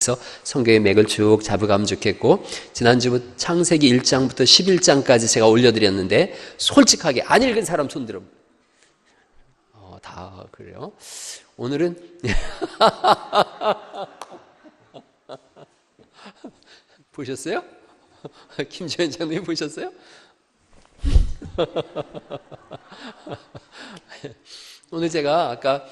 그래서 성경의 맥을 쭉 잡아가면 좋겠고, 지난주 창세기 1장부터 11장까지 제가 올려드렸는데 솔직하게 안 읽은 사람 손 들어. 다 그래요. 오늘은 보셨어요? 김지현 장님 보셨어요? 오늘 제가 아까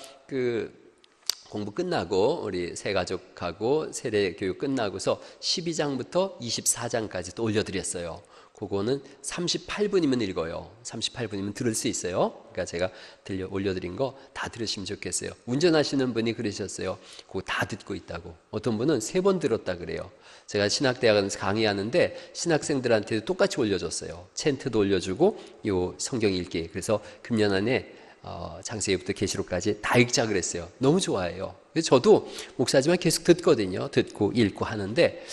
공부 끝나고 우리 새 가족하고 세례 교육 끝나고서 12장부터 24장까지 또 올려드렸어요. 그거는 38분이면 읽어요. 38분이면 들을 수 있어요. 그러니까 제가 올려드린 거 다 들으시면 좋겠어요. 운전하시는 분이 그러셨어요. 그거 다 듣고 있다고. 어떤 분은 3번 들었다 그래요. 제가 신학대학원에서 강의하는데 신학생들한테도 똑같이 올려줬어요. 챈트도 올려주고 요 성경 읽기. 그래서 금년 안에 창세기부터 계시록까지 다 읽자 그랬어요. 너무 좋아해요. 그래서 저도 목사지만 계속 듣거든요. 듣고 읽고 하는데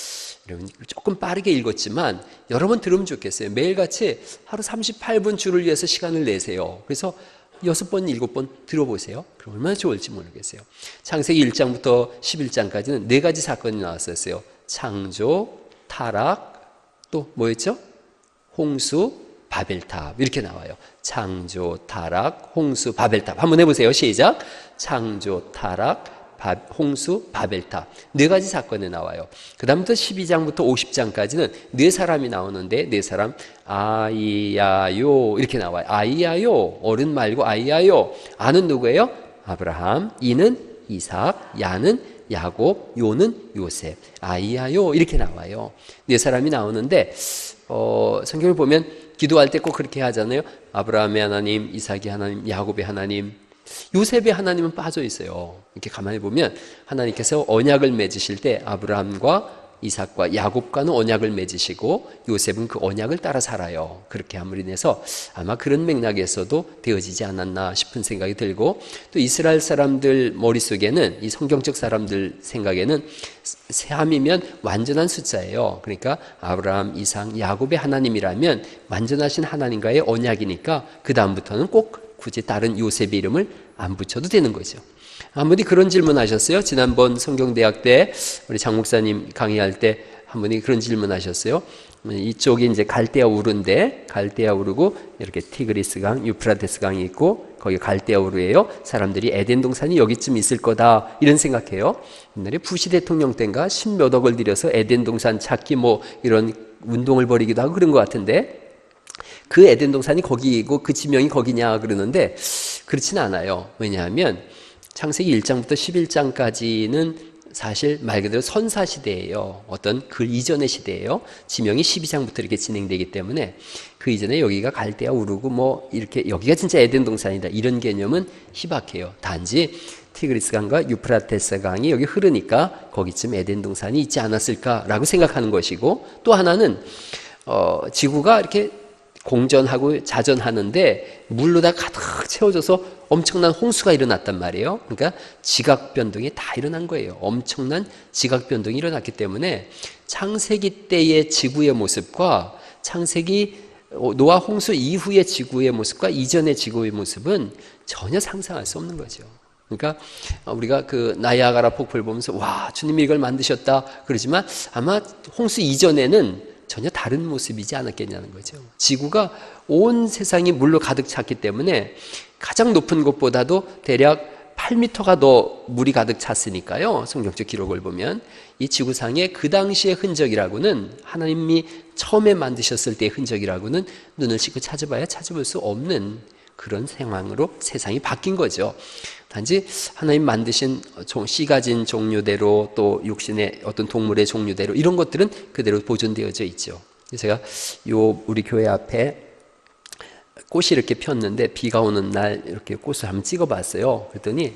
조금 빠르게 읽었지만 여러 번 들으면 좋겠어요. 매일같이 하루 38분 주를 위해서 시간을 내세요. 그래서 6번, 7번 들어보세요. 그럼 얼마나 좋을지 모르겠어요. 창세기 1장부터 11장까지는 4가지 사건이 나왔었어요. 창조, 타락, 또 뭐였죠? 홍수, 바벨탑 이렇게 나와요. 창조, 타락, 홍수, 바벨탑. 한번 해보세요. 시작. 창조, 타락, 홍수, 바벨탑. 4가지 사건에 나와요. 그 다음부터 12장부터 50장까지는 4사람이 나오는데 4사람 아이야요 이렇게 나와요. 아이야요. 어른 말고 아이야요. 아는 누구예요? 아브라함. 이는 이삭. 야는 야곱. 요는 요셉. 아이야요 이렇게 나와요. 4사람이 나오는데 성경을 보면 기도할 때 꼭 그렇게 하잖아요. 아브라함의 하나님, 이삭의 하나님, 야곱의 하나님, 요셉의 하나님은 빠져 있어요. 이렇게 가만히 보면 하나님께서 언약을 맺으실 때 아브라함과 이삭과 야곱과는 언약을 맺으시고 요셉은 그 언약을 따라 살아요. 그렇게 함으로 인해서 아마 그런 맥락에서도 되어지지 않았나 싶은 생각이 들고, 또 이스라엘 사람들 머릿속에는, 이 성경적 사람들 생각에는 3이면 완전한 숫자예요. 그러니까 아브라함, 이삭, 야곱의 하나님이라면 완전하신 하나님과의 언약이니까 그 다음부터는 꼭 굳이 다른 요셉의 이름을 안 붙여도 되는 거죠. 한 분이 그런 질문 하셨어요. 지난번 성경대학 때 우리 장 목사님 강의할 때 한 분이 그런 질문 하셨어요. 이쪽이 이제 갈대아 우르인데, 갈대아 우르고 이렇게 티그리스 강, 유프라테스 강이 있고 거기 갈대아 우르예요. 사람들이 에덴 동산이 여기쯤 있을 거다 이런 생각해요. 옛날에 부시 대통령 때인가 10몇 억을 들여서 에덴 동산 찾기 뭐 이런 운동을 벌이기도 하고 그런 것 같은데, 그 에덴 동산이 거기고 그 지명이 거기냐 그러는데 그렇지는 않아요. 왜냐하면 창세기 1장부터 11장까지는 사실 말 그대로 선사시대예요. 어떤 그 이전의 시대예요. 지명이 12장부터 이렇게 진행되기 때문에 그 이전에 여기가 갈대아 우르고 뭐 이렇게 여기가 진짜 에덴 동산이다 이런 개념은 희박해요. 단지 티그리스 강과 유프라테스 강이 여기 흐르니까 거기쯤 에덴 동산이 있지 않았을까라고 생각하는 것이고, 또 하나는 지구가 이렇게 공전하고 자전하는데 물로 다 가득 채워져서 엄청난 홍수가 일어났단 말이에요. 그러니까 지각 변동이 다 일어난 거예요. 엄청난 지각 변동이 일어났기 때문에 창세기 때의 지구의 모습과 창세기 노아 홍수 이후의 지구의 모습과 이전의 지구의 모습은 전혀 상상할 수 없는 거죠. 그러니까 우리가 그 나이아가라 폭포를 보면서 와, 주님이 이걸 만드셨다 그러지만 아마 홍수 이전에는 전혀 다른 모습이지 않았겠냐는 거죠. 지구가 온 세상이 물로 가득 찼기 때문에 가장 높은 곳보다도 대략 8m가 더 물이 가득 찼으니까요. 성경적 기록을 보면 이 지구상의 그 당시의 흔적이라고는, 하나님이 처음에 만드셨을 때의 흔적이라고는 눈을 씻고 찾아봐야 찾아볼 수 없는 그런 상황으로 세상이 바뀐 거죠. 단지 하나님 만드신 씨 가진 종류대로, 또 육신의 어떤 동물의 종류대로 이런 것들은 그대로 보존되어져 있죠. 제가 우리 교회 앞에 꽃이 이렇게 폈는데 비가 오는 날 이렇게 꽃을 한번 찍어봤어요. 그랬더니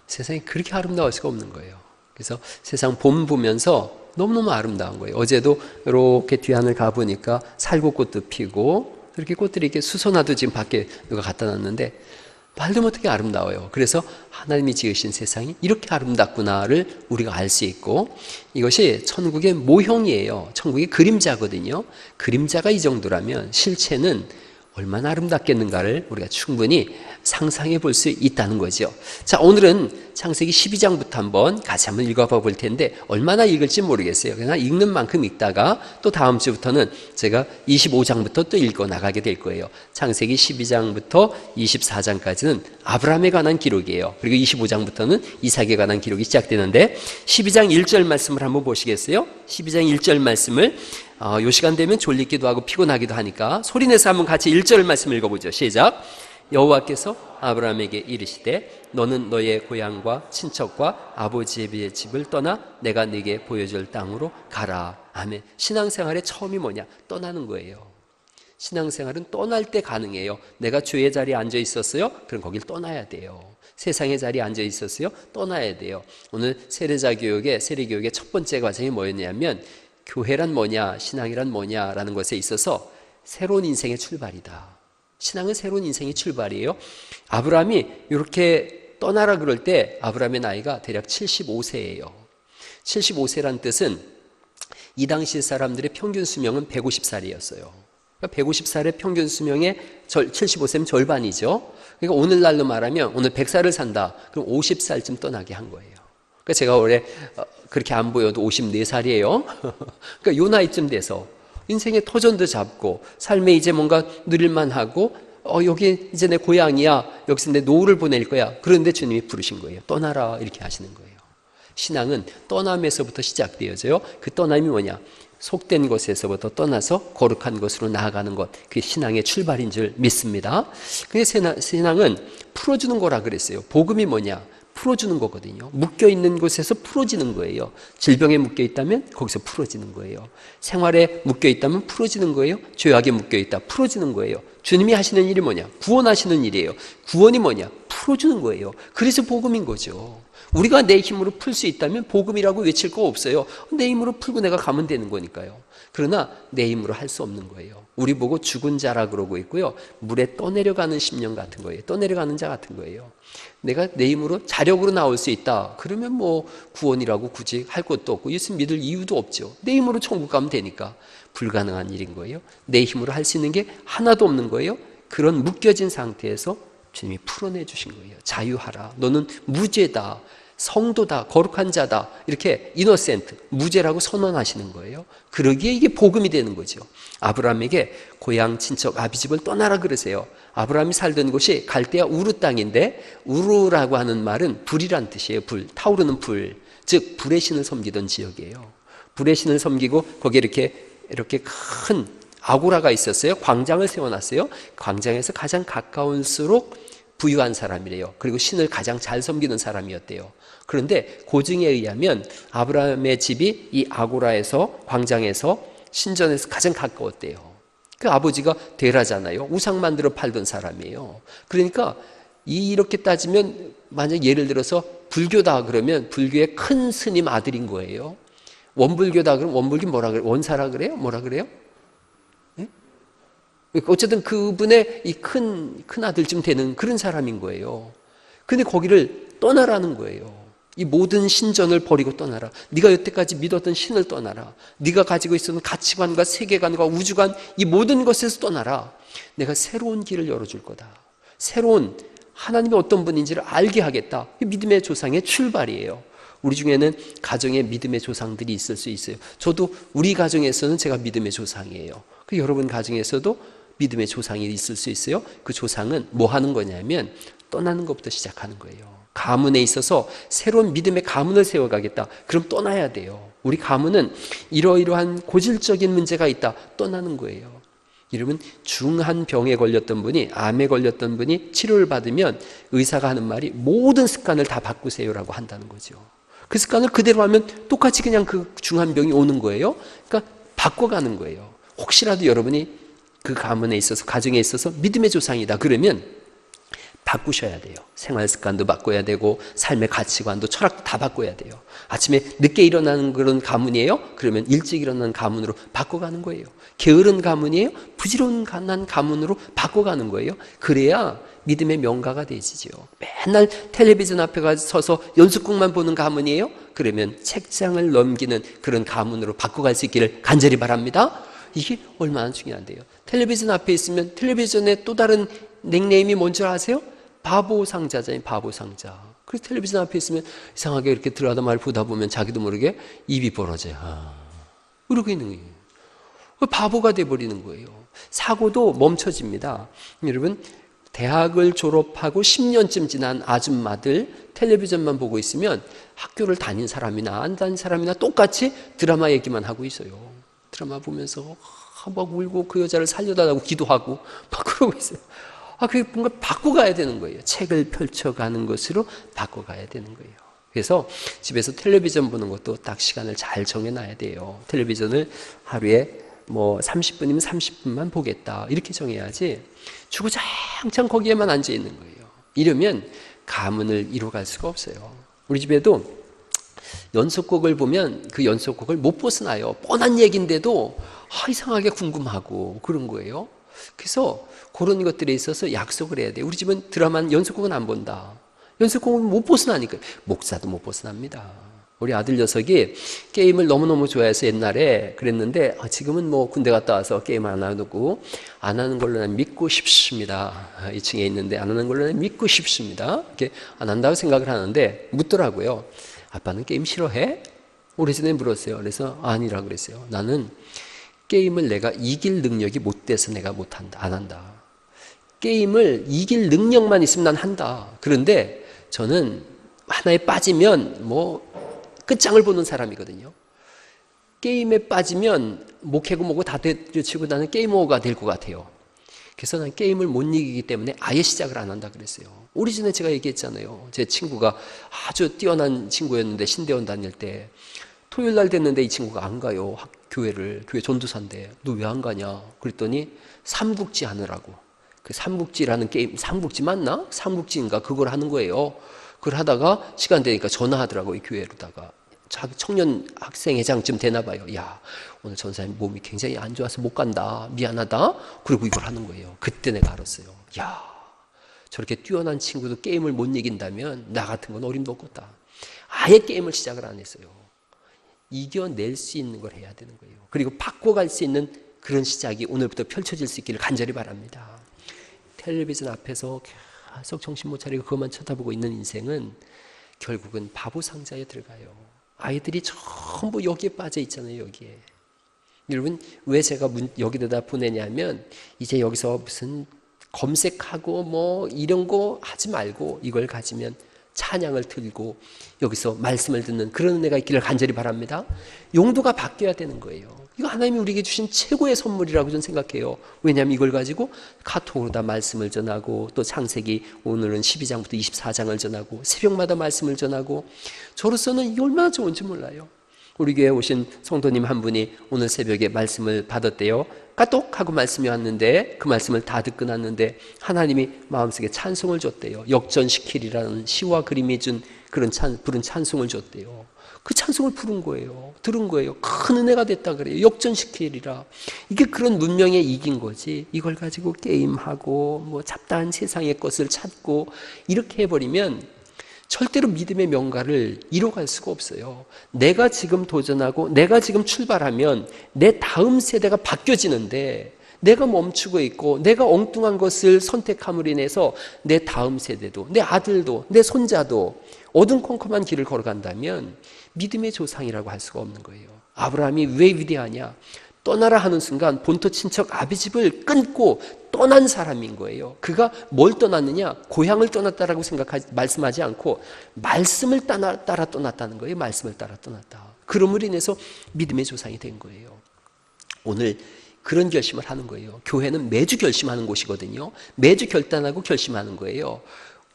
세상이 그렇게 아름다울 수가 없는 거예요. 그래서 세상 봄 보면서 너무너무 아름다운 거예요. 어제도 이렇게 뒤하늘 가보니까 살구꽃도 피고 이렇게 꽃들이 이렇게 수선화도 지금 밖에 누가 갖다 놨는데 말도 못하게 아름다워요. 그래서 하나님이 지으신 세상이 이렇게 아름답구나를 우리가 알 수 있고, 이것이 천국의 모형이에요. 천국의 그림자거든요. 그림자가 이 정도라면 실체는 얼마나 아름답겠는가를 우리가 충분히 상상해 볼 수 있다는 거죠. 자, 오늘은 창세기 12장부터 한번 같이 한번 읽어봐 볼 텐데 얼마나 읽을지 모르겠어요. 그러나 읽는 만큼 읽다가 또 다음 주부터는 제가 25장부터 또 읽어 나가게 될 거예요. 창세기 12장부터 24장까지는 아브라함에 관한 기록이에요. 그리고 25장부터는 이삭에 관한 기록이 시작되는데 12장 1절 말씀을 한번 보시겠어요? 12장 1절 말씀을 요 시간 되면 졸리기도 하고 피곤하기도 하니까 소리내서 한번 같이 1절 말씀을 읽어보죠. 시작. 여호와께서 아브라함에게 이르시되 너는 너의 고향과 친척과 아버지의 집을 떠나 내가 네게 보여줄 땅으로 가라. 아멘. 신앙생활의 처음이 뭐냐? 떠나는 거예요. 신앙생활은 떠날 때 가능해요. 내가 주의 자리에 앉아 있었어요? 그럼 거길 떠나야 돼요. 세상의 자리에 앉아 있었어요? 떠나야 돼요. 오늘 세례교육의 첫 번째 과정이 뭐였냐면 교회란 뭐냐, 신앙이란 뭐냐라는 것에 있어서 새로운 인생의 출발이다. 신앙은 새로운 인생의 출발이에요. 아브라함이 이렇게 떠나라 그럴 때 아브라함의 나이가 대략 75세예요. 75세란 뜻은 이 당시 사람들의 평균 수명은 150살이었어요. 150살의 평균 수명의 75세면 절반이죠. 그러니까 오늘날로 말하면 오늘 100살을 산다. 그럼 50살쯤 떠나게 한 거예요. 그러니까 제가 올해 그렇게 안 보여도 54살이에요. 그러니까 요 나이쯤 돼서 인생의 터전도 잡고 삶에 이제 뭔가 누릴만 하고 여기 이제 내 고향이야. 여기서 내 노후를 보낼 거야. 그런데 주님이 부르신 거예요. 떠나라 이렇게 하시는 거예요. 신앙은 떠남에서부터 시작되어져요. 그 떠남이 뭐냐? 속된 것에서부터 떠나서 거룩한 것으로 나아가는 것. 그게 신앙의 출발인 줄 믿습니다. 그래서 신앙은 풀어주는 거라 그랬어요. 복음이 뭐냐? 풀어주는 거거든요. 묶여있는 곳에서 풀어지는 거예요. 질병에 묶여있다면 거기서 풀어지는 거예요. 생활에 묶여있다면 풀어지는 거예요. 죄악에 묶여있다 풀어지는 거예요. 주님이 하시는 일이 뭐냐? 구원하시는 일이에요. 구원이 뭐냐? 풀어주는 거예요. 그래서 복음인 거죠. 우리가 내 힘으로 풀 수 있다면 복음이라고 외칠 거 없어요. 내 힘으로 풀고 내가 가면 되는 거니까요. 그러나 내 힘으로 할 수 없는 거예요. 우리 보고 죽은 자라 그러고 있고요. 물에 떠내려가는 심령 같은 거예요. 떠내려가는 자 같은 거예요. 내가 내 힘으로 자력으로 나올 수 있다. 그러면 뭐 구원이라고 굳이 할 것도 없고 예수 믿을 이유도 없죠. 내 힘으로 천국 가면 되니까. 불가능한 일인 거예요. 내 힘으로 할 수 있는 게 하나도 없는 거예요. 그런 묶여진 상태에서 주님이 풀어내 주신 거예요. 자유하라. 너는 무죄다. 성도다. 거룩한 자다. 이렇게 이노센트, 무죄라고 선언하시는 거예요. 그러기에 이게 복음이 되는 거죠. 아브라함에게 고향, 친척, 아비집을 떠나라 그러세요. 아브라함이 살던 곳이 갈대아 우르 땅인데 우르라고 하는 말은 불이란 뜻이에요. 불, 타오르는 불. 즉 불의 신을 섬기던 지역이에요. 불의 신을 섬기고 거기에 이렇게 큰 아고라가 있었어요. 광장을 세워놨어요. 광장에서 가장 가까울수록 부유한 사람이래요. 그리고 신을 가장 잘 섬기는 사람이었대요. 그런데 고증에 의하면 아브라함의 집이 이 아고라에서 광장에서 신전에서 가장 가까웠대요. 그 아버지가 데라잖아요. 우상 만들어 팔던 사람이에요. 그러니까 이렇게 따지면 만약 예를 들어서 불교다 그러면 불교의 큰 스님 아들인 거예요. 원불교다 그러면 원불교 뭐라 그래요? 원사라 그래요? 뭐라 그래요? 어쨌든 그분의 이 큰 아들쯤 되는 그런 사람인 거예요. 근데 거기를 떠나라는 거예요. 이 모든 신전을 버리고 떠나라. 네가 여태까지 믿었던 신을 떠나라. 네가 가지고 있었던 가치관과 세계관과 우주관 이 모든 것에서 떠나라. 내가 새로운 길을 열어줄 거다. 새로운 하나님이 어떤 분인지를 알게 하겠다. 믿음의 조상의 출발이에요. 우리 중에는 가정에 믿음의 조상들이 있을 수 있어요. 저도 우리 가정에서는 제가 믿음의 조상이에요. 그 여러분 가정에서도 믿음의 조상이 있을 수 있어요. 그 조상은 뭐 하는 거냐면 떠나는 것부터 시작하는 거예요. 가문에 있어서 새로운 믿음의 가문을 세워가겠다. 그럼 떠나야 돼요. 우리 가문은 이러이러한 고질적인 문제가 있다. 떠나는 거예요. 여러분 중한 병에 걸렸던 분이 암에 걸렸던 분이 치료를 받으면 의사가 하는 말이 모든 습관을 다 바꾸세요라고 한다는 거죠. 그 습관을 그대로 하면 똑같이 그냥 그 중한 병이 오는 거예요. 그러니까 바꿔가는 거예요. 혹시라도 여러분이 그 가문에 있어서 가정에 있어서 믿음의 조상이다 그러면 바꾸셔야 돼요. 생활 습관도 바꿔야 되고 삶의 가치관도 철학도 다 바꿔야 돼요. 아침에 늦게 일어나는 그런 가문이에요? 그러면 일찍 일어나는 가문으로 바꿔가는 거예요. 게으른 가문이에요? 부지런한 가문으로 바꿔가는 거예요. 그래야 믿음의 명가가 되지죠. 맨날 텔레비전 앞에 가서 서서 연속극만 보는 가문이에요? 그러면 책장을 넘기는 그런 가문으로 바꿔갈 수 있기를 간절히 바랍니다. 이게 얼마나 중요한데요. 텔레비전 앞에 있으면 텔레비전의 또 다른 닉네임이 뭔지 아세요? 바보 상자잖아요. 바보 상자. 그래서 텔레비전 앞에 있으면 이상하게 이렇게 들어가다 말 보다 보면 자기도 모르게 입이 벌어져요. 그러고 있는 거예요. 바보가 돼버리는 거예요. 사고도 멈춰집니다. 여러분, 대학을 졸업하고 10년쯤 지난 아줌마들 텔레비전만 보고 있으면 학교를 다닌 사람이나 안 다닌 사람이나 똑같이 드라마 얘기만 하고 있어요. 드라마 보면서 막 울고 그 여자를 살려달라고 기도하고 막 그러고 있어요. 그게 뭔가 바꿔가야 되는 거예요. 책을 펼쳐가는 것으로 바꿔가야 되는 거예요. 그래서 집에서 텔레비전 보는 것도 딱 시간을 잘 정해놔야 돼요. 텔레비전을 하루에 뭐 30분이면 30분만 보겠다 이렇게 정해야지 주구장창 거기에만 앉아 있는 거예요. 이러면 가문을 이뤄갈 수가 없어요. 우리 집에도 연속곡을 보면 그 연속곡을 못 벗어나요. 뻔한 얘기인데도 이상하게 궁금하고 그런 거예요. 그래서 그런 것들에 있어서 약속을 해야 돼요. 우리 집은 드라마는 연속곡은 안 본다. 연속곡은 못 벗어나니까. 목사도 못 벗어납니다. 우리 아들 녀석이 게임을 너무너무 좋아해서 옛날에 그랬는데 지금은 뭐 군대 갔다 와서 게임 안 하고 안 하는 걸로 난 믿고 싶습니다. 2층에 있는데 안 하는 걸로 난 믿고 싶습니다. 이렇게 안 한다고 생각을 하는데 묻더라고요. 아빠는 게임 싫어해? 오래전에 물었어요. 그래서 아니라고 그랬어요. 나는 게임을 내가 이길 능력이 못 돼서 내가 못한다. 안 한다. 게임을 이길 능력만 있으면 난 한다. 그런데 저는 하나에 빠지면 뭐 끝장을 보는 사람이거든요. 게임에 빠지면 목해고 뭐고 다 되치고 나는 게이머가 될 것 같아요. 그래서 난 게임을 못 이기기 때문에 아예 시작을 안 한다 그랬어요. 오래전에 제가 얘기했잖아요. 제 친구가 아주 뛰어난 친구였는데 신대원 다닐 때 토요일 날 됐는데 이 친구가 안 가요. 교회 전도사인데 너 왜 안 가냐? 그랬더니 삼국지 하느라고. 그 삼국지라는 게임, 삼국지 맞나? 삼국지인가 그걸 하는 거예요. 그걸 하다가 시간 되니까 전화하더라고요. 교회로다가. 자기 청년 학생회장쯤 되나 봐요. 야, 오늘 전사님 몸이 굉장히 안 좋아서 못 간다. 미안하다. 그리고 이걸 하는 거예요. 그때 내가 알았어요. 야, 저렇게 뛰어난 친구도 게임을 못 이긴다면 나 같은 건 어림도 없겠다. 아예 게임을 시작을 안 했어요. 이겨낼 수 있는 걸 해야 되는 거예요. 그리고 바꿔갈 수 있는 그런 시작이 오늘부터 펼쳐질 수 있기를 간절히 바랍니다. 텔레비전 앞에서 계속 정신 못 차리고 그것만 쳐다보고 있는 인생은 결국은 바보 상자에 들어가요. 아이들이 전부 여기에 빠져 있잖아요. 여기에. 여러분 왜 제가 여기다 보내냐면 이제 여기서 무슨 검색하고 뭐 이런 거 하지 말고 이걸 가지면 찬양을 들고 여기서 말씀을 듣는 그런 은혜가 있기를 간절히 바랍니다. 용도가 바뀌어야 되는 거예요. 이거 하나님이 우리에게 주신 최고의 선물이라고 저는 생각해요. 왜냐하면 이걸 가지고 카톡으로 다 말씀을 전하고 또 창세기 오늘은 12장부터 24장을 전하고 새벽마다 말씀을 전하고 저로서는 이게 얼마나 좋은지 몰라요. 우리 교회에 오신 성도님 한 분이 오늘 새벽에 말씀을 받았대요. 까똑 하고 말씀이 왔는데 그 말씀을 다 듣고 났는데 하나님이 마음속에 찬송을 줬대요. 역전시키리라는 시와 그림이 준 그런 부른 찬송을 줬대요. 그 찬송을 부른 거예요. 들은 거예요. 큰 은혜가 됐다 그래요. 역전시키리라. 이게 그런 문명에 이긴 거지. 이걸 가지고 게임하고 뭐 잡다한 세상의 것을 찾고 이렇게 해버리면 절대로 믿음의 명가를 이뤄갈 수가 없어요. 내가 지금 도전하고 내가 지금 출발하면 내 다음 세대가 바뀌어지는데 내가 멈추고 있고 내가 엉뚱한 것을 선택함으로 인해서 내 다음 세대도 내 아들도 내 손자도 어둠컴컴한 길을 걸어간다면 믿음의 조상이라고 할 수가 없는 거예요. 아브라함이 왜 위대하냐? 떠나라 하는 순간 본토 친척 아비집을 끊고 떠난 사람인 거예요. 그가 뭘 떠났느냐? 고향을 떠났다라고 말씀하지 않고 말씀을 따라 떠났다는 거예요. 말씀을 따라 떠났다. 그럼으로 인해서 믿음의 조상이 된 거예요. 오늘 그런 결심을 하는 거예요. 교회는 매주 결심하는 곳이거든요. 매주 결단하고 결심하는 거예요.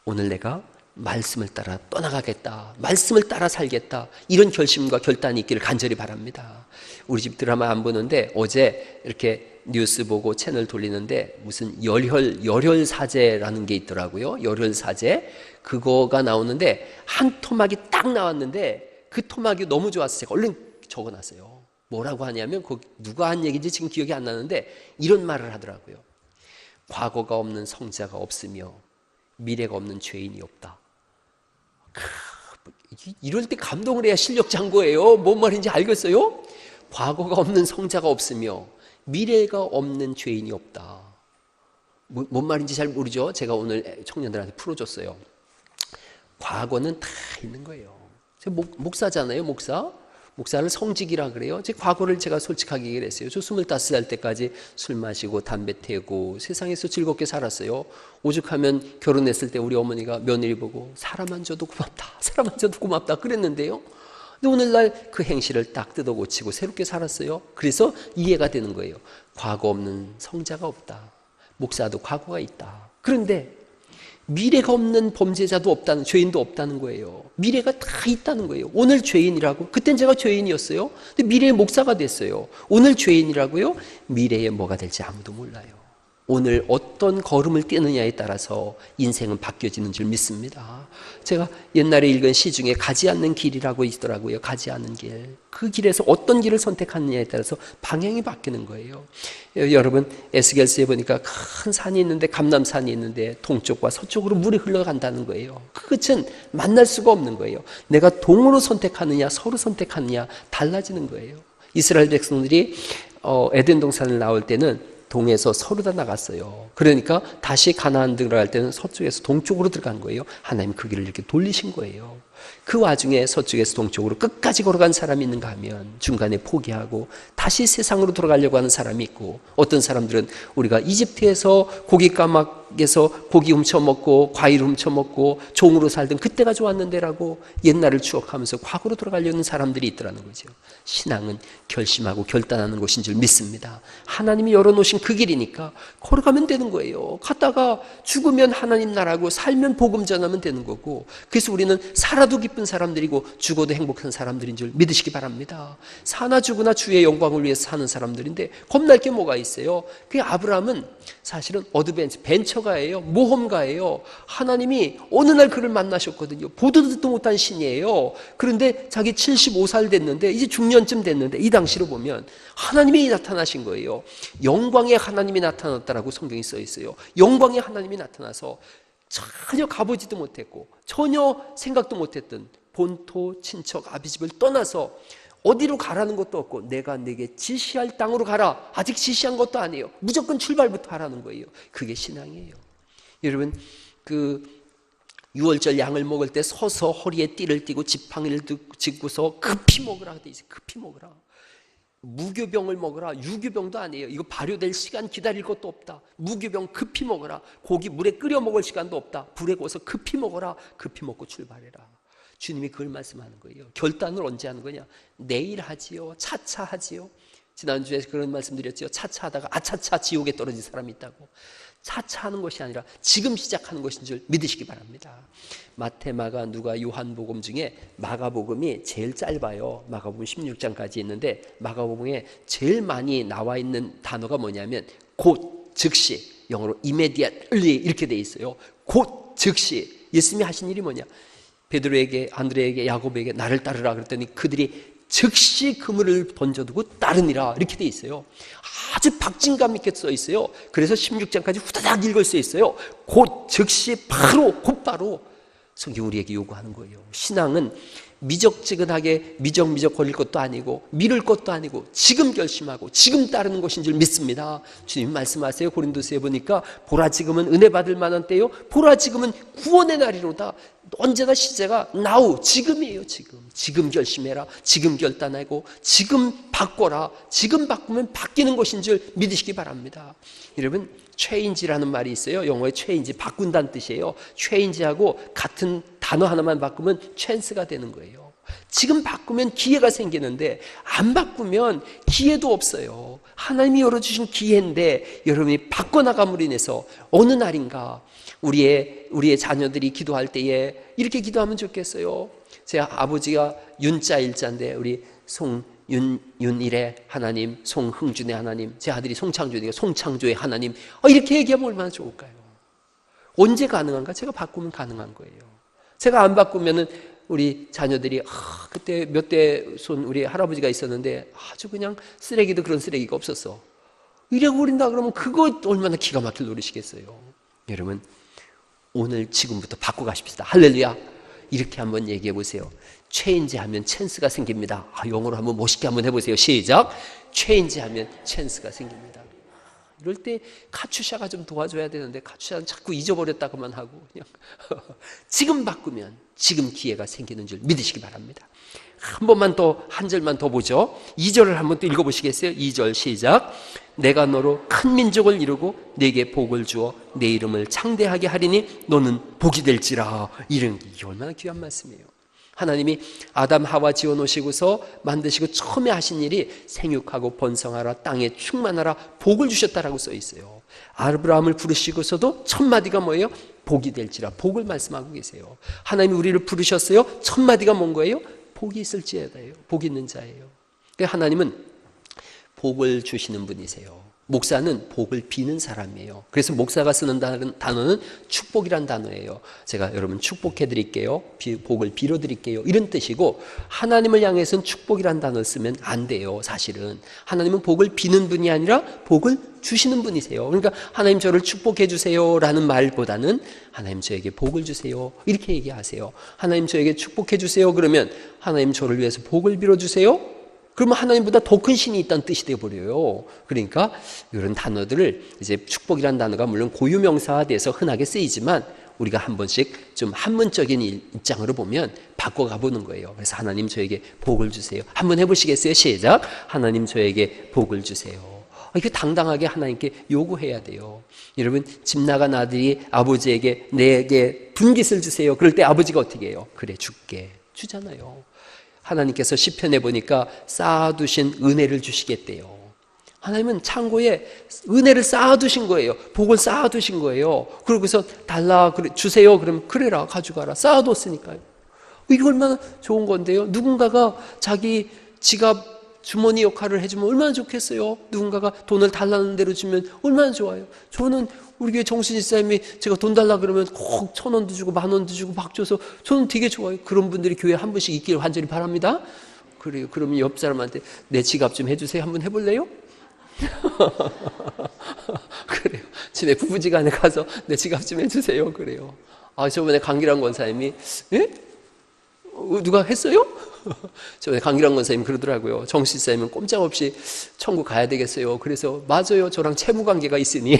오늘 내가 말씀을 따라 떠나가겠다. 말씀을 따라 살겠다. 이런 결심과 결단이 있기를 간절히 바랍니다. 우리 집 드라마 안 보는데 어제 이렇게 뉴스 보고 채널 돌리는데 무슨 열혈사제라는 게 있더라고요. 열혈사제. 그거가 나오는데 한 토막이 딱 나왔는데 그 토막이 너무 좋아서 제가 얼른 적어놨어요. 뭐라고 하냐면 누가 한 얘기인지 지금 기억이 안 나는데 이런 말을 하더라고요. 과거가 없는 성자가 없으며 미래가 없는 죄인이 없다. 이럴 때 감동을 해야 실력자인 거예요. 뭔 말인지 알겠어요? 과거가 없는 성자가 없으며 미래가 없는 죄인이 없다. 뭔 말인지 잘 모르죠? 제가 오늘 청년들한테 풀어줬어요. 과거는 다 있는 거예요. 제가 목사잖아요, 목사. 목사를 성직이라 그래요. 제 과거를 제가 솔직하게 얘기를 했어요. 저 25살 때까지 술 마시고 담배 태우고 세상에서 즐겁게 살았어요. 오죽하면 결혼했을 때 우리 어머니가 며느리 보고 사람 안 줘도 고맙다, 사람 안 줘도 고맙다 그랬는데요. 근데 오늘날 그 행실을 딱 뜯어 고치고 새롭게 살았어요. 그래서 이해가 되는 거예요. 과거 없는 성자가 없다. 목사도 과거가 있다. 그런데 미래가 없는 범죄자도 없다는, 죄인도 없다는 거예요. 미래가 다 있다는 거예요. 오늘 죄인이라고, 그땐 제가 죄인이었어요. 근데 미래의 목사가 됐어요. 오늘 죄인이라고요? 미래에 뭐가 될지 아무도 몰라요. 오늘 어떤 걸음을 뛰느냐에 따라서 인생은 바뀌어지는 줄 믿습니다. 제가 옛날에 읽은 시 중에 가지 않는 길이라고 있더라고요. 가지 않는 길. 그 길에서 어떤 길을 선택하느냐에 따라서 방향이 바뀌는 거예요. 여러분, 에스겔서에 보니까 큰 산이 있는데, 감람산이 있는데 동쪽과 서쪽으로 물이 흘러간다는 거예요. 그 끝은 만날 수가 없는 거예요. 내가 동으로 선택하느냐 서로 선택하느냐 달라지는 거예요. 이스라엘 백성들이 에덴 동산을 나올 때는 동에서 서로 다 나갔어요. 그러니까 다시 가나안 들어갈 때는 서쪽에서 동쪽으로 들어간 거예요. 하나님 그 길을 이렇게 돌리신 거예요. 그 와중에 서쪽에서 동쪽으로 끝까지 걸어간 사람이 있는가 하면 중간에 포기하고 다시 세상으로 돌아가려고 하는 사람이 있고, 어떤 사람들은 우리가 이집트에서 고기 까막에서 고기 훔쳐먹고 과일 훔쳐먹고 종으로 살던 그때가 좋았는데라고 옛날을 추억하면서 과거로 돌아가려는 사람들이 있더라는 거죠. 신앙은 결심하고 결단하는 것인 줄 믿습니다. 하나님이 열어놓으신 그 길이니까 걸어가면 되는 거예요. 갔다가 죽으면 하나님 나라고 살면 복음 전하면 되는 거고, 그래서 우리는 살아도 기쁜 사람들이고 죽어도 행복한 사람들인 줄 믿으시기 바랍니다. 사나 죽으나 주의 영광을 위해서 사는 사람들인데 겁날 게 뭐가 있어요? 그 아브라함은 사실은 벤처가예요. 모험가예요. 하나님이 어느 날 그를 만나셨거든요. 보도 듣도 못한 신이에요. 그런데 자기 75살 됐는데 이제 중년쯤 됐는데 이 당시로 보면 하나님이 나타나신 거예요. 영광의 하나님이 나타났다라고 성경이 써 있어요. 영광의 하나님이 나타나서 전혀 가보지도 못했고 전혀 생각도 못했던 본토 친척 아비집을 떠나서 어디로 가라는 것도 없고 내가 네게 지시할 땅으로 가라. 아직 지시한 것도 아니에요. 무조건 출발부터 하라는 거예요. 그게 신앙이에요. 여러분, 그 6월절 양을 먹을 때 서서 허리에 띠를 띠고 지팡이를 짚고서 급히 먹으라 돼 있어요. 급히 먹으라. 무교병을 먹으라. 유교병도 아니에요. 이거 발효될 시간 기다릴 것도 없다. 무교병 급히 먹어라. 고기 물에 끓여 먹을 시간도 없다. 불에 구워서 급히 먹어라. 급히 먹고 출발해라. 주님이 그걸 말씀하는 거예요. 결단을 언제 하는 거냐? 내일 하지요. 차차 하지요. 지난주에 그런 말씀 드렸죠. 차차 하다가 아차차 지옥에 떨어진 사람이 있다고. 차차 하는 것이 아니라 지금 시작하는 것인 줄 믿으시기 바랍니다. 마태, 마가, 누가, 요한복음 중에 마가복음이 제일 짧아요. 마가복음 16장까지 있는데 마가복음에 제일 많이 나와 있는 단어가 뭐냐면 곧, 즉시, 영어로 immediately 이렇게 돼 있어요. 곧, 즉시. 예수님이 하신 일이 뭐냐? 베드로에게, 안드레에게, 야고보에게 나를 따르라 그랬더니 그들이 즉시 그물을 던져두고 따르니라 이렇게 돼 있어요. 아주 박진감 있게 써 있어요. 그래서 16장까지 후다닥 읽을 수 있어요. 곧, 즉시, 바로, 곧바로 성경 우리에게 요구하는 거예요. 신앙은 미적지근하게 미적미적 걸릴 것도 아니고 미룰 것도 아니고 지금 결심하고 지금 따르는 것인 줄 믿습니다. 주님 말씀하세요. 고린도서에 보니까 보라 지금은 은혜 받을 만한 때요, 보라 지금은 구원의 날이로다. 언제나 시제가 now, 지금이에요. 지금 결심해라. 지금 결단하고 지금 바꿔라. 지금 바꾸면 바뀌는 것인 줄 믿으시기 바랍니다. 여러분, change라는 말이 있어요. 영어의 change, 바꾼다는 뜻이에요. change하고 같은 단어 하나만 바꾸면 chance가 되는 거예요. 지금 바꾸면 기회가 생기는데 안 바꾸면 기회도 없어요. 하나님이 열어주신 기회인데 여러분이 바꿔나감으로 인해서 어느 날인가 우리의 자녀들이 기도할 때에 이렇게 기도하면 좋겠어요. 제 아버지가 윤자 일자인데 우리 윤일의 하나님, 송흥준의 하나님, 제 아들이 송창준이가 송창조의 하나님, 이렇게 얘기하면 얼마나 좋을까요? 언제 가능한가? 제가 바꾸면 가능한 거예요. 제가 안 바꾸면은 우리 자녀들이 그때 몇 대 손 우리 할아버지가 있었는데 아주 그냥 쓰레기도 그런 쓰레기가 없었어. 이래 버린다 그러면 그거 얼마나 기가 막힐 노릇이겠어요. 여러분, 오늘 지금부터 바꿔 가십시다. 할렐루야. 이렇게 한번 얘기해 보세요. 체인지 하면 찬스가 생깁니다. 영어로 한번 멋있게 한번 해보세요. 시작. 체인지 하면 찬스가 생깁니다. 이럴 때 카츄샤가 좀 도와줘야 되는데 카츄샤는 자꾸 잊어버렸다고만 하고 그냥 지금 바꾸면 지금 기회가 생기는 줄 믿으시기 바랍니다. 한 번만 더, 한 절만 더 보죠. 2절을 한번 또 읽어보시겠어요? 2절 시작. 내가 너로 큰 민족을 이루고 네게 복을 주어 내 이름을 창대하게 하리니 너는 복이 될지라. 이게 얼마나 귀한 말씀이에요. 하나님이 아담 하와 지어놓으시고서 만드시고 처음에 하신 일이 생육하고 번성하라, 땅에 충만하라, 복을 주셨다라고 써 있어요. 아브라함을 부르시고서도 첫 마디가 뭐예요? 복이 될지라. 복을 말씀하고 계세요. 하나님이 우리를 부르셨어요. 첫 마디가 뭔 거예요? 복이 있을지어다예요. 복 있는 자예요. 하나님은 복을 주시는 분이세요. 목사는 복을 비는 사람이에요. 그래서 목사가 쓰는 단어는 축복이란 단어예요. 제가 여러분 축복해 드릴게요. 복을 빌어 드릴게요. 이런 뜻이고, 하나님을 향해서는 축복이란 단어를 쓰면 안 돼요. 사실은 하나님은 복을 비는 분이 아니라 복을 주시는 분이세요. 그러니까 하나님 저를 축복해 주세요 라는 말보다는 하나님 저에게 복을 주세요 이렇게 얘기하세요. 하나님 저에게 축복해 주세요 그러면 하나님 저를 위해서 복을 빌어 주세요. 그러면 하나님보다 더 큰 신이 있다는 뜻이 되어버려요. 그러니까 이런 단어들을 이제 축복이라는 단어가 물론 고유명사화돼서 흔하게 쓰이지만 우리가 한 번씩 좀 한문적인 입장으로 보면 바꿔가 보는 거예요. 그래서 하나님 저에게 복을 주세요. 한번 해보시겠어요? 시작. 하나님 저에게 복을 주세요. 이렇게 당당하게 하나님께 요구해야 돼요. 여러분, 집 나간 아들이 아버지에게 내게 분깃을 주세요. 그럴 때 아버지가 어떻게 해요? 그래 줄게. 주잖아요. 하나님께서 시편에 보니까 쌓아두신 은혜를 주시겠대요. 하나님은 창고에 은혜를 쌓아두신 거예요. 복을 쌓아두신 거예요. 그러고서 달라, 그래, 주세요. 그러면 그래라, 가져가라. 쌓아뒀으니까요. 이게 얼마나 좋은 건데요. 누군가가 자기 지갑 주머니 역할을 해주면 얼마나 좋겠어요. 누군가가 돈을 달라는 대로 주면 얼마나 좋아요. 저는 우리 교회 정순이 집사님이 제가 돈 달라 그러면 꼭 1,000원도 주고 10,000원도 주고 막 줘서 저는 되게 좋아요. 그런 분들이 교회에 한 분씩 있기를 간절히 바랍니다. 그래요. 그러면 옆 사람한테 내 지갑 좀 해주세요. 한번 해볼래요? 그래요. 집에 부부지간에 가서 내 지갑 좀 해주세요. 그래요. 아, 저번에 강기란 권사님이 예? 누가 했어요? 저번에 강기란 권사님 그러더라고요. 정신 집사님은 꼼짝없이 천국 가야 되겠어요. 그래서 맞아요. 저랑 채무 관계가 있으니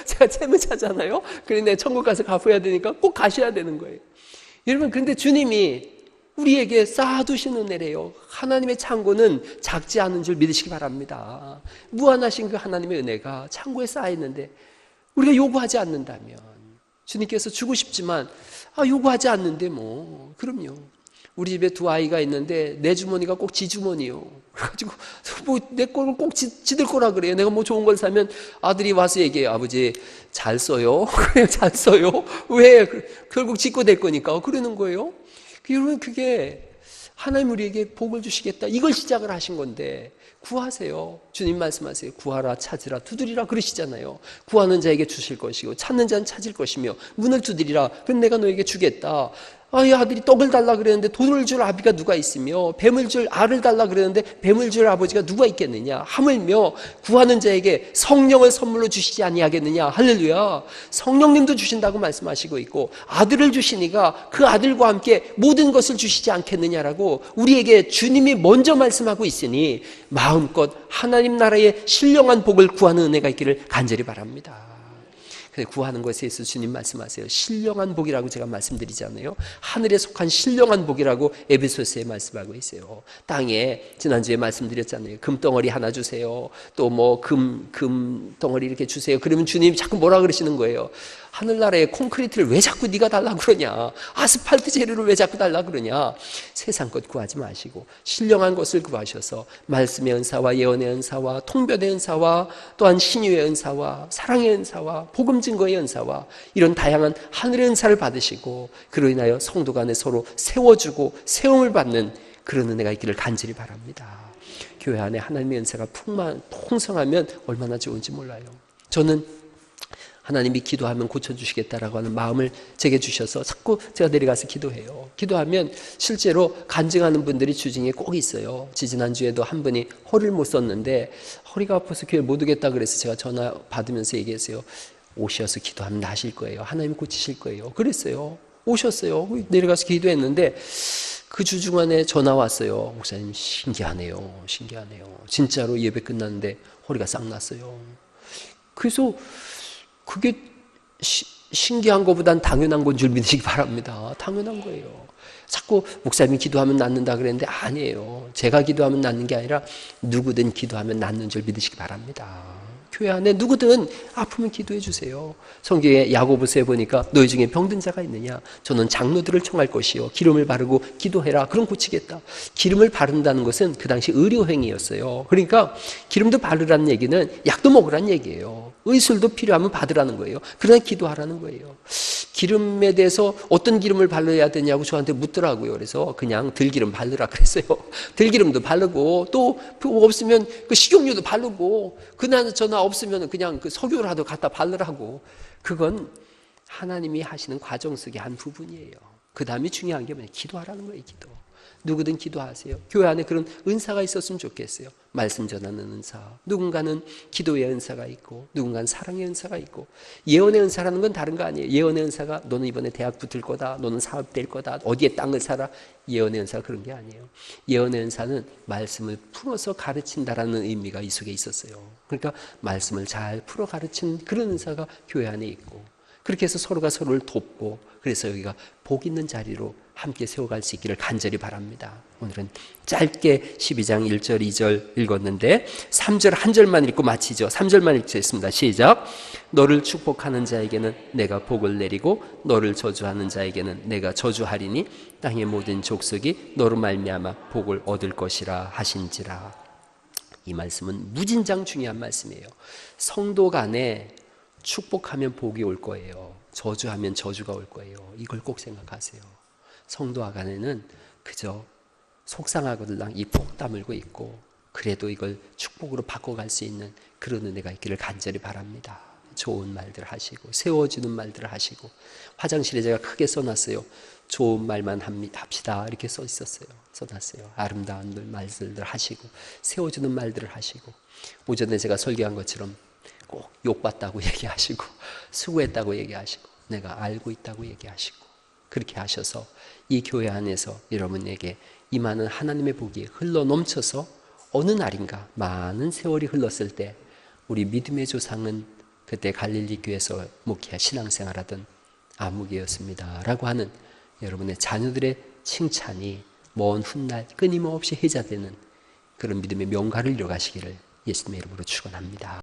제가 채무자잖아요. 그런데 천국 가서 갚아야 되니까 꼭 가셔야 되는 거예요. 여러분, 그런데 주님이 우리에게 쌓아두신 은혜래요. 하나님의 창고는 작지 않은 줄 믿으시기 바랍니다. 무한하신 그 하나님의 은혜가 창고에 쌓여있는데 우리가 요구하지 않는다면, 주님께서 주고 싶지만 요구하지 않는데 뭐, 그럼요. 우리 집에 두 아이가 있는데 내 주머니가 꼭 지 주머니요. 그래가지고 뭐 내 거를 꼭 지들 거라 그래요. 내가 뭐 좋은 걸 사면 아들이 와서 얘기해요. 아버지 잘 써요. 그래, 잘 써요. 왜? 결국 지 거 될 거니까 그러는 거예요. 여러분, 그게 하나님 우리에게 복을 주시겠다, 이걸 시작을 하신 건데 구하세요. 주님 말씀하세요. 구하라, 찾으라, 두드리라 그러시잖아요. 구하는 자에게 주실 것이고 찾는 자는 찾을 것이며 문을 두드리라, 그럼 내가 너에게 주겠다. 이 아들이 떡을 달라 그랬는데 돈을 줄 아비가 누가 있으며 뱀을 줄 알을 달라 그랬는데 뱀을 줄 아버지가 누가 있겠느냐. 하물며 구하는 자에게 성령을 선물로 주시지 아니하겠느냐. 할렐루야. 성령님도 주신다고 말씀하시고 있고 아들을 주시니까 그 아들과 함께 모든 것을 주시지 않겠느냐라고 우리에게 주님이 먼저 말씀하고 있으니 마음껏 하나님 나라의 신령한 복을 구하는 은혜가 있기를 간절히 바랍니다. 구하는 것에 있어서 주님 말씀하세요. 신령한 복이라고 제가 말씀드리잖아요. 하늘에 속한 신령한 복이라고 에베소서에 말씀하고 있어요. 땅에 지난주에 말씀드렸잖아요. 금덩어리 하나 주세요. 또 뭐 금덩어리 이렇게 주세요. 그러면 주님이 자꾸 뭐라 그러시는 거예요. 하늘나라에 콘크리트를 왜 자꾸 네가 달라 그러냐. 아스팔트 재료를 왜 자꾸 달라 그러냐. 세상 것 구하지 마시고 신령한 것을 구하셔서 말씀의 은사와 예언의 은사와 통변의 은사와 또한 신유의 은사와 사랑의 은사와 복음 증거의 은사와 이런 다양한 하늘의 은사를 받으시고 그로 인하여 성도 간에 서로 세워주고 세움을 받는 그런 은혜가 있기를 간절히 바랍니다. 교회 안에 하나님의 은사가 풍성하면 얼마나 좋은지 몰라요. 저는 하나님이 기도하면 고쳐주시겠다라고 하는 마음을 제게 주셔서 자꾸 제가 내려가서 기도해요. 기도하면 실제로 간증하는 분들이 주중에 꼭 있어요. 지난주에도 한 분이 허리를 못 썼는데 허리가 아파서 교회 못 오겠다 그래서 제가 전화 받으면서 얘기했어요. 오셔서 기도하면 나으실 거예요. 하나님 고치실 거예요. 그랬어요. 오셨어요. 내려가서 기도했는데 그 주중안에 전화 왔어요. 목사님 신기하네요. 신기하네요. 진짜로 예배 끝났는데 허리가 싹 났어요. 그래서 그게 신기한 것보단 당연한 건 줄 믿으시기 바랍니다. 당연한 거예요. 자꾸 목사님이 기도하면 낫는다 그랬는데 아니에요. 제가 기도하면 낫는 게 아니라 누구든 기도하면 낫는 줄 믿으시기 바랍니다. 교회 안에 누구든 아프면 기도해 주세요. 성경에 야고보서에 보니까 너희 중에 병든 자가 있느냐? 저는 장로들을 청할 것이요 기름을 바르고 기도해라. 그럼 고치겠다. 기름을 바른다는 것은 그 당시 의료행위였어요. 그러니까 기름도 바르라는 얘기는 약도 먹으라는 얘기예요. 의술도 필요하면 받으라는 거예요. 그러나 기도하라는 거예요. 기름에 대해서 어떤 기름을 발라야 되냐고 저한테 묻더라고요. 그래서 그냥 들기름 바르라 그랬어요. 들기름도 바르고 또 없으면 그 식용유도 바르고 그나저나 없으면 그냥 그 석유라도 갖다 바르라고. 그건 하나님이 하시는 과정 속의 한 부분이에요. 그 다음에 중요한 게 뭐냐? 기도하라는 거예요. 기도. 누구든 기도하세요. 교회 안에 그런 은사가 있었으면 좋겠어요. 말씀 전하는 은사. 누군가는 기도의 은사가 있고 누군가는 사랑의 은사가 있고 예언의 은사라는 건 다른 거 아니에요. 예언의 은사가 너는 이번에 대학 붙을 거다. 너는 사업 될 거다. 어디에 땅을 사라. 예언의 은사가 그런 게 아니에요. 예언의 은사는 말씀을 풀어서 가르친다라는 의미가 이 속에 있었어요. 그러니까 말씀을 잘 풀어 가르치는 그런 은사가 교회 안에 있고 그렇게 해서 서로가 서로를 돕고 그래서 여기가 복 있는 자리로 함께 세워갈 수 있기를 간절히 바랍니다. 오늘은 짧게 12장 1절 2절 읽었는데 3절 한 절만 읽고 마치죠. 3절만 읽겠습니다. 시작. 너를 축복하는 자에게는 내가 복을 내리고 너를 저주하는 자에게는 내가 저주하리니 땅의 모든 족속이 너로 말미암아 복을 얻을 것이라 하신지라. 이 말씀은 무진장 중요한 말씀이에요. 성도 간에 축복하면 복이 올 거예요. 저주하면 저주가 올 거예요. 이걸 꼭 생각하세요. 성도와 간에는 그저 속상하거들랑 이 폭 다물고 있고 그래도 이걸 축복으로 바꿔갈 수 있는 그런 은혜가 있기를 간절히 바랍니다. 좋은 말들 하시고 세워주는 말들을 하시고 화장실에 제가 크게 써놨어요. 좋은 말만 합시다 이렇게 써 있었어요. 써놨어요. 아름다운 말들을 하시고 세워주는 말들을 하시고 오전에 제가 설교한 것처럼 꼭 욕받다고 얘기하시고 수고했다고 얘기하시고 내가 알고 있다고 얘기하시고 그렇게 하셔서 이 교회 안에서 여러분에게 임하는 하나님의 복이 흘러 넘쳐서 어느 날인가 많은 세월이 흘렀을 때 우리 믿음의 조상은 그때 갈릴리 교회에서 목회와 신앙생활하던 아무개였습니다 라고 하는 여러분의 자녀들의 칭찬이 먼 훗날 끊임없이 회자되는 그런 믿음의 명가를 이뤄가시기를 예수님의 이름으로 축원합니다.